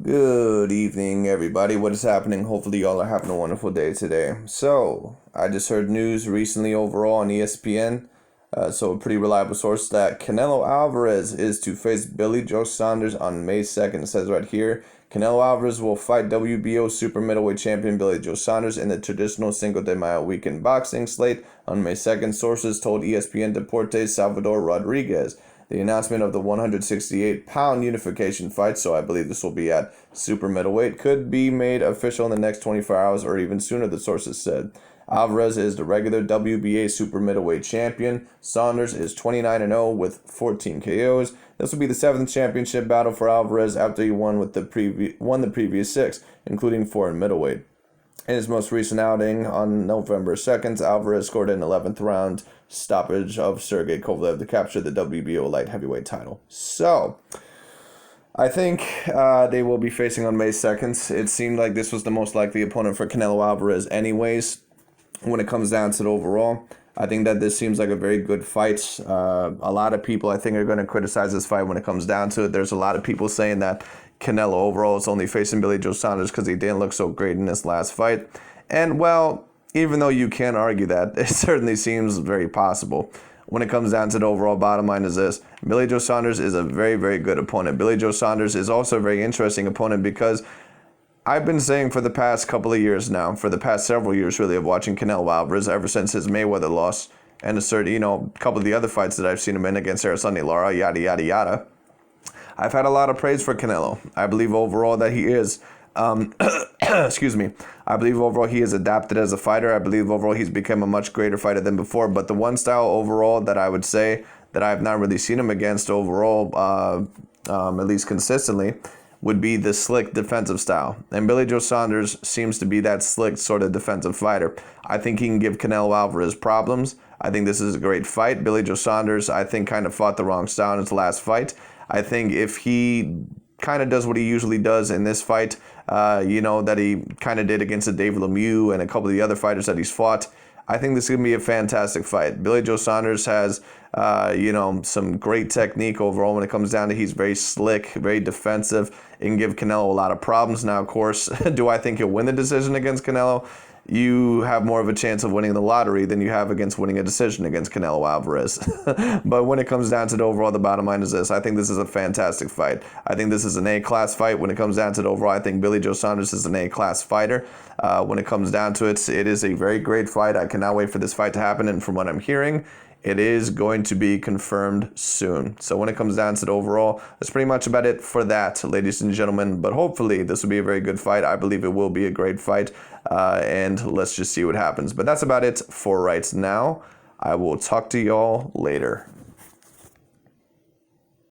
Good evening, everybody. What is happening? Hopefully, y'all are having a wonderful day today. So, I just heard news recently overall on ESPN, so a pretty reliable source, that Canelo Alvarez is to face Billy Joe Saunders on May 2nd. It says right here, Canelo Alvarez will fight WBO super middleweight champion Billy Joe Saunders in the traditional Cinco de Mayo weekend boxing slate on May 2nd, sources told ESPN Deportes Salvador Rodriguez. The announcement of the 168-pound unification fight, so I believe this will be at super middleweight, could be made official in the next 24 hours or even sooner, the sources said. Alvarez is the regular WBA super middleweight champion. Saunders is 29-0 with 14 KOs. This will be the 7th championship battle for Alvarez after he won the previous 6, including 4 in middleweight. In his most recent outing on November 2nd, Alvarez scored an 11th round stoppage of Sergey Kovalev to capture the WBO light heavyweight title. So, I think they will be facing on May 2nd. It seemed like this was the most likely opponent for Canelo Alvarez anyways. When it comes down to the overall, I think that this seems like a very good fight. A lot of people, I think, are going to criticize this fight when it comes down to it. There's a lot of people saying that Canelo overall is only facing Billy Joe Saunders because he didn't look so great in this last fight. And, well, even though you can argue that, it certainly seems very possible. When it comes down to the overall bottom line is this: Billy Joe Saunders is a very, very good opponent. Billy Joe Saunders is also a very interesting opponent because I've been saying for the past couple of years now, for the past several years really, of watching Canelo Alvarez ever since his Mayweather loss and a couple of the other fights that I've seen him in against Sunday Lara, yada, yada, yada. I've had a lot of praise for Canelo. I believe overall that he is, excuse me, I believe overall he has adapted as a fighter. I believe overall he's become a much greater fighter than before. But the one style overall that I would say that I have not really seen him against overall, at least consistently, would be the slick defensive style. And Billy Joe Saunders seems to be that slick sort of defensive fighter. I think he can give Canelo Alvarez problems. I think this is a great fight. Billy Joe Saunders, I think, kind of fought the wrong style in his last fight. I think if he kind of does what he usually does in this fight, that he kind of did against the David Lemieux and a couple of the other fighters that he's fought, I think this is going to be a fantastic fight. Billy Joe Saunders has, some great technique overall when it comes down to he's very slick, very defensive. It can give Canelo a lot of problems. Now, of course, do I think he'll win the decision against Canelo? You have more of a chance of winning the lottery than you have against winning a decision against Canelo Alvarez. But when it comes down to the overall, the bottom line is this: I think this is a fantastic fight. I think this is an A-class fight. When it comes down to the overall, I think Billy Joe Saunders is an A-class fighter. When it comes down to it, it is a very great fight. I cannot wait for this fight to happen, and from what I'm hearing, it is going to be confirmed soon. So when it comes down to the overall, that's pretty much about it for that, ladies and gentlemen. But hopefully this will be a very good fight. I believe it will be a great fight. And let's just see what happens. But that's about it for right now. I will talk to y'all later.